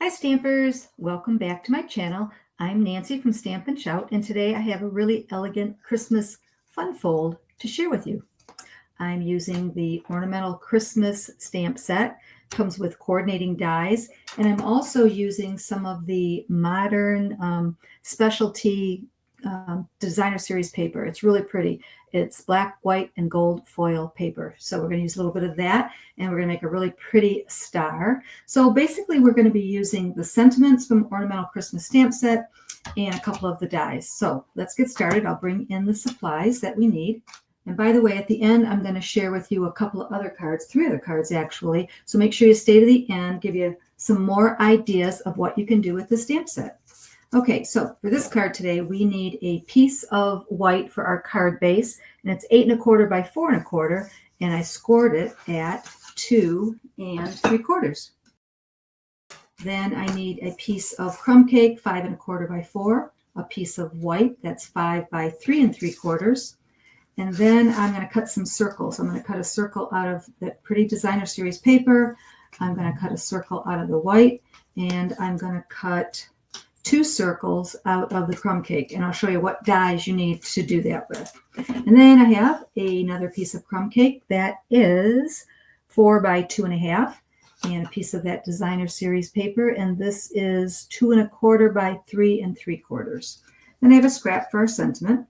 Hi Stampers, welcome back to my channel. I'm Nancy from Stampin' Shout, and today I have a really elegant Christmas fun fold to share with you. I'm using the Ornamental Christmas stamp set. Comes with coordinating dies, and I'm also using some of the modern specialty designer series paper. It's really pretty. It's black, white, and gold foil paper. So we're going to use a little bit of that, and we're going to make a really pretty star. So basically we're going to be using the sentiments from Ornamental Christmas stamp set and a couple of the dies. So let's get started. I'll bring in the supplies that we need. And by the way, at the end, I'm going to share with you a couple of other cards, 3 other cards actually. So make sure you stay to the end, give you some more ideas of what you can do with the stamp set. Okay, so for this card today, we need a piece of white for our card base, and it's 8 1/4 by 4 1/4, and I scored it at 2 3/4. Then I need a piece of crumb cake, 5 1/4 by 4, a piece of white, that's 5 by 3 3/4. And then I'm going to cut some circles. I'm going to cut a circle out of that pretty designer series paper. I'm going to cut a circle out of the white, and I'm going to cut 2 circles out of the crumb cake. And I'll show you what dies you need to do that with. And then I have another piece of crumb cake that is 4 by 2 1/2, and a piece of that designer series paper. And this is 2 1/4 by 3 3/4. Then I have a scrap for our sentiment.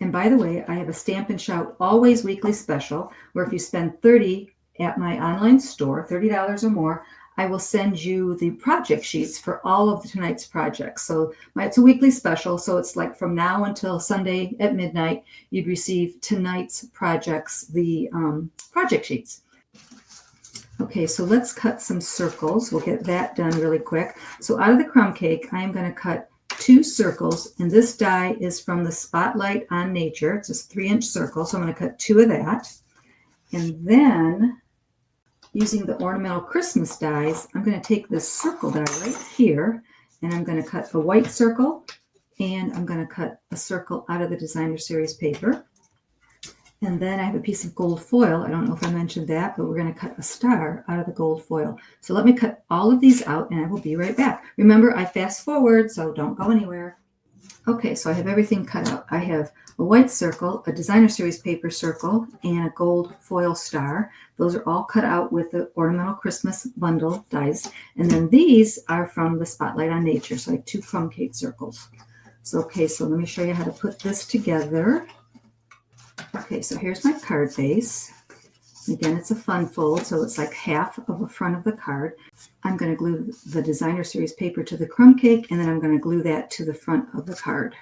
And by the way, I have a Stampin' Shout Always Weekly Special, where if you spend $30 at my online store, $30 or more, I will send you the project sheets for all of tonight's projects. So it's a weekly special, so it's like from now until Sunday at midnight, you'd receive tonight's projects, the project sheets. Okay, so let's cut some circles. We'll get that done really quick. So out of the crumb cake, I am going to cut 2 circles, and this die is from the Spotlight on Nature. It's a 3-inch circle, so I'm going to cut 2 of that. And then, using the Ornamental Christmas dies, I'm going to take this circle die right here, and I'm going to cut a white circle, and I'm going to cut a circle out of the designer series paper. And then I have a piece of gold foil. I don't know if I mentioned that, but we're going to cut a star out of the gold foil. So let me cut all of these out, and I will be right back. Remember, I fast forward, so don't go anywhere. Okay, so I have everything cut out. I have a white circle, a designer series paper circle, and a gold foil star. Those are all cut out with the Ornamental Christmas Bundle dies. And then these are from the Spotlight on Nature, so I have 2 crumb cake circles. So, okay, so let me show you how to put this together. Okay, so here's my card base. Again, it's a fun fold, so it's like half of the front of the card. I'm going to glue the designer series paper to the crumb cake, and then I'm going to glue that to the front of the card.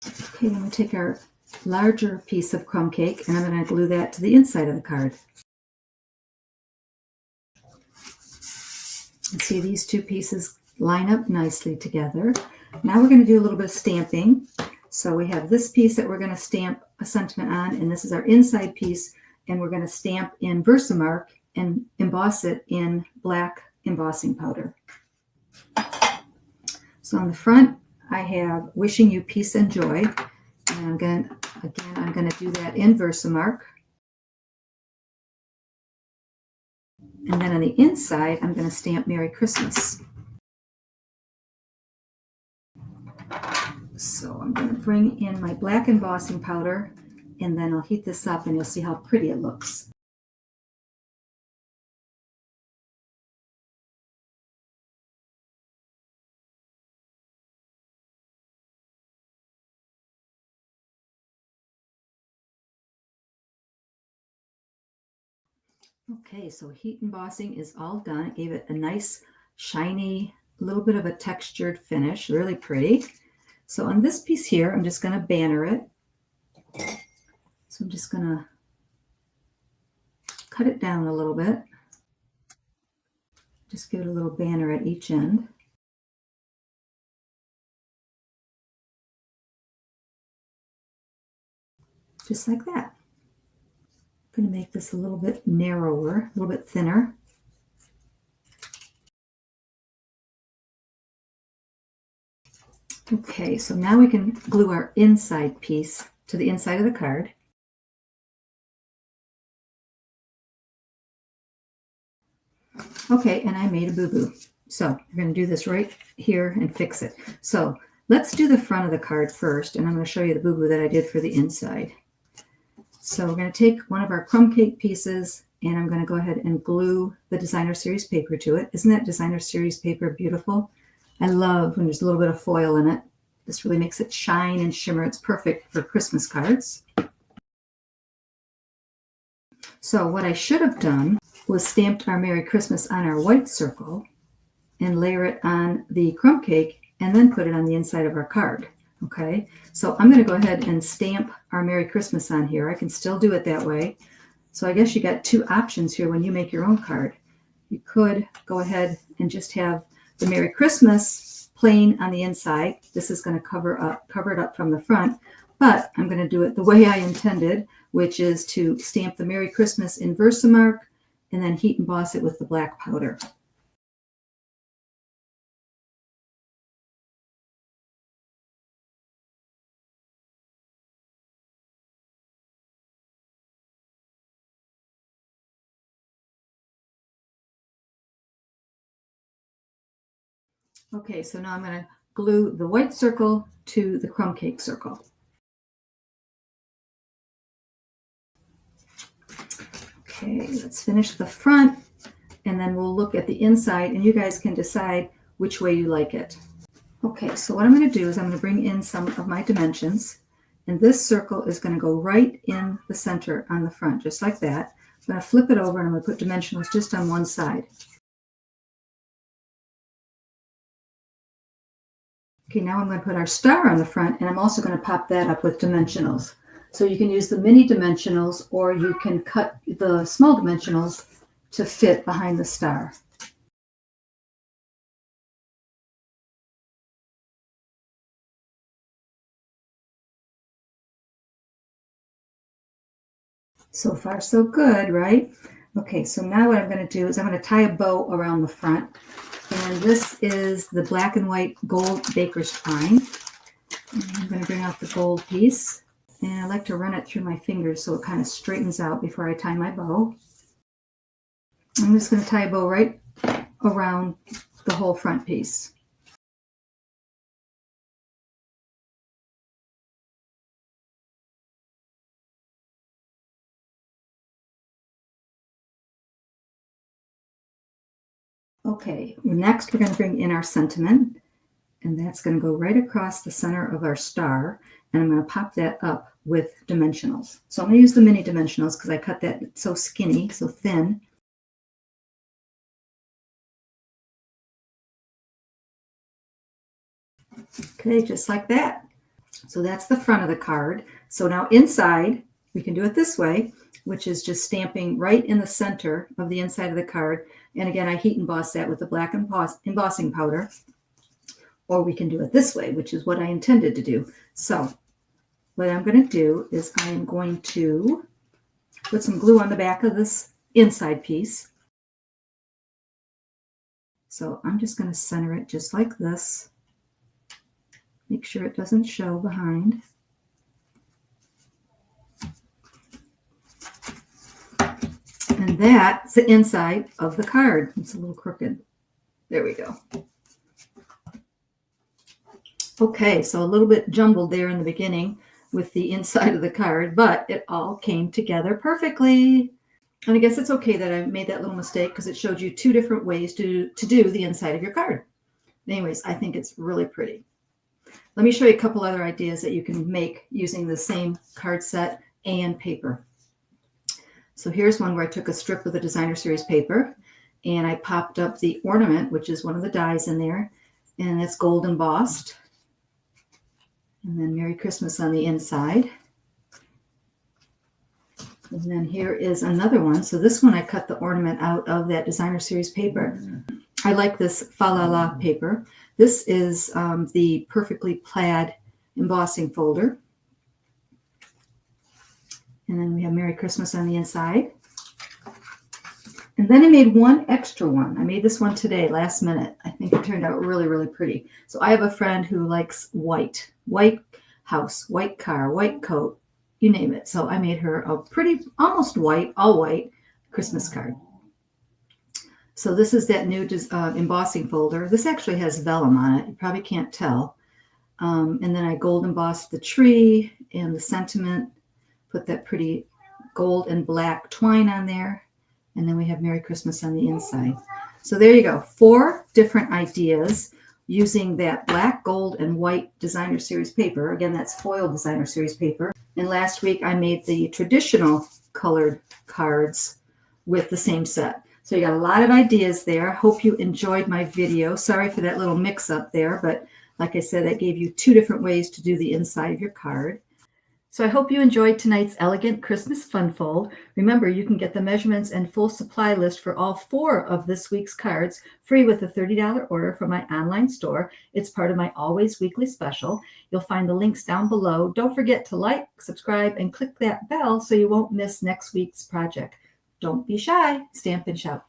Okay, then we'll take our larger piece of crumb cake, and I'm going to glue that to the inside of the card. And see, these 2 pieces line up nicely together. Now we're going to do a little bit of stamping. So we have this piece that we're going to stamp a sentiment on, and this is our inside piece, and we're going to stamp in Versamark and emboss it in black embossing powder. So on the front, I have Wishing You Peace and Joy, and I'm going to do that in Versamark. And then on the inside, I'm going to stamp Merry Christmas. So I'm going to bring in my black embossing powder, and then I'll heat this up, and you'll see how pretty it looks. Okay, so heat embossing is all done. It gave it a nice, shiny, little bit of a textured finish, really pretty. So on this piece here, I'm just going to banner it. So I'm just going to cut it down a little bit. Just give it a little banner at each end. Just like that. I'm going to make this a little bit narrower, a little bit thinner. Okay, so now we can glue our inside piece to the inside of the card. Okay, and I made a boo-boo. So we're going to do this right here and fix it. So let's do the front of the card first, and I'm going to show you the boo-boo that I did for the inside. So we're going to take one of our crumb cake pieces, and I'm going to go ahead and glue the designer series paper to it. Isn't that designer series paper beautiful? I love when there's a little bit of foil in it. This really makes it shine and shimmer. It's perfect for Christmas cards. So what I should have done was stamped our Merry Christmas on our white circle and layer it on the crumb cake and then put it on the inside of our card. Okay, so I'm going to go ahead and stamp our Merry Christmas on here. I can still do it that way. So I guess you got two options here when you make your own card. You could go ahead and just have the Merry Christmas plain on the inside. This is going to cover it up from the front, but I'm going to do it the way I intended, which is to stamp the Merry Christmas in Versamark and then heat emboss it with the black powder. Okay, so now I'm going to glue the white circle to the crumb cake circle. Okay, let's finish the front, and then we'll look at the inside, and you guys can decide which way you like it. Okay, so what I'm going to do is I'm going to bring in some of my dimensions, and this circle is going to go right in the center on the front, just like that. I'm going to flip it over, and I'm going to put dimensionals just on one side. Okay, now I'm going to put our star on the front, and I'm also going to pop that up with dimensionals. So you can use the mini dimensionals, or you can cut the small dimensionals to fit behind the star. So far, so good, right? Okay, so now what I'm going to do is I'm going to tie a bow around the front. And this is the black and white gold baker's twine. And I'm going to bring out the gold piece. And I like to run it through my fingers so it kind of straightens out before I tie my bow. I'm just going to tie a bow right around the whole front piece. Okay, next we're going to bring in our sentiment, and that's going to go right across the center of our star, and I'm going to pop that up with dimensionals. So I'm going to use the mini dimensionals because I cut that so skinny, so thin. Okay, just like that. So that's the front of the card. So now inside, we can do it this way, which is just stamping right in the center of the inside of the card. And again, I heat emboss that with the black embossing powder. Or we can do it this way, which is what I intended to do. So what I'm going to do is I'm going to put some glue on the back of this inside piece. So I'm just going to center it just like this. Make sure it doesn't show behind. And that's the inside of the card. It's a little crooked. There we go. Okay, so a little bit jumbled there in the beginning with the inside of the card, but it all came together perfectly. And I guess it's okay that I made that little mistake because it showed you two different ways to do the inside of your card. Anyways, I think it's really pretty. Let me show you a couple other ideas that you can make using the same card set and paper. So here's one where I took a strip of the designer series paper and I popped up the ornament, which is one of the dies in there, and it's gold embossed. And then Merry Christmas on the inside. And then here is another one. So this one I cut the ornament out of that designer series paper. I like this Fa La La paper. This is the perfectly plaid embossing folder. And then we have Merry Christmas on the inside. And then I made one extra one. I made this one today, last minute. I think it turned out really, really pretty. So I have a friend who likes white house, white car, white coat, you name it. So I made her a pretty, almost white, all white Christmas card. So this is that new embossing folder. This actually has vellum on it. You probably can't tell. And then I gold embossed the tree and the sentiment, put that pretty gold and black twine on there. And then we have Merry Christmas on the inside. So there you go. 4 different ideas using that black, gold, and white designer series paper. Again, that's foil designer series paper. And last week I made the traditional colored cards with the same set. So you got a lot of ideas there. Hope you enjoyed my video. Sorry for that little mix up there, but like I said, that gave you 2 different ways to do the inside of your card. So I hope you enjoyed tonight's elegant Christmas fun fold. Remember, you can get the measurements and full supply list for all 4 of this week's cards free with a $30 order from my online store. It's part of my Always Weekly Special. You'll find the links down below. Don't forget to like, subscribe, and click that bell so you won't miss next week's project. Don't be shy. Stamp and shout.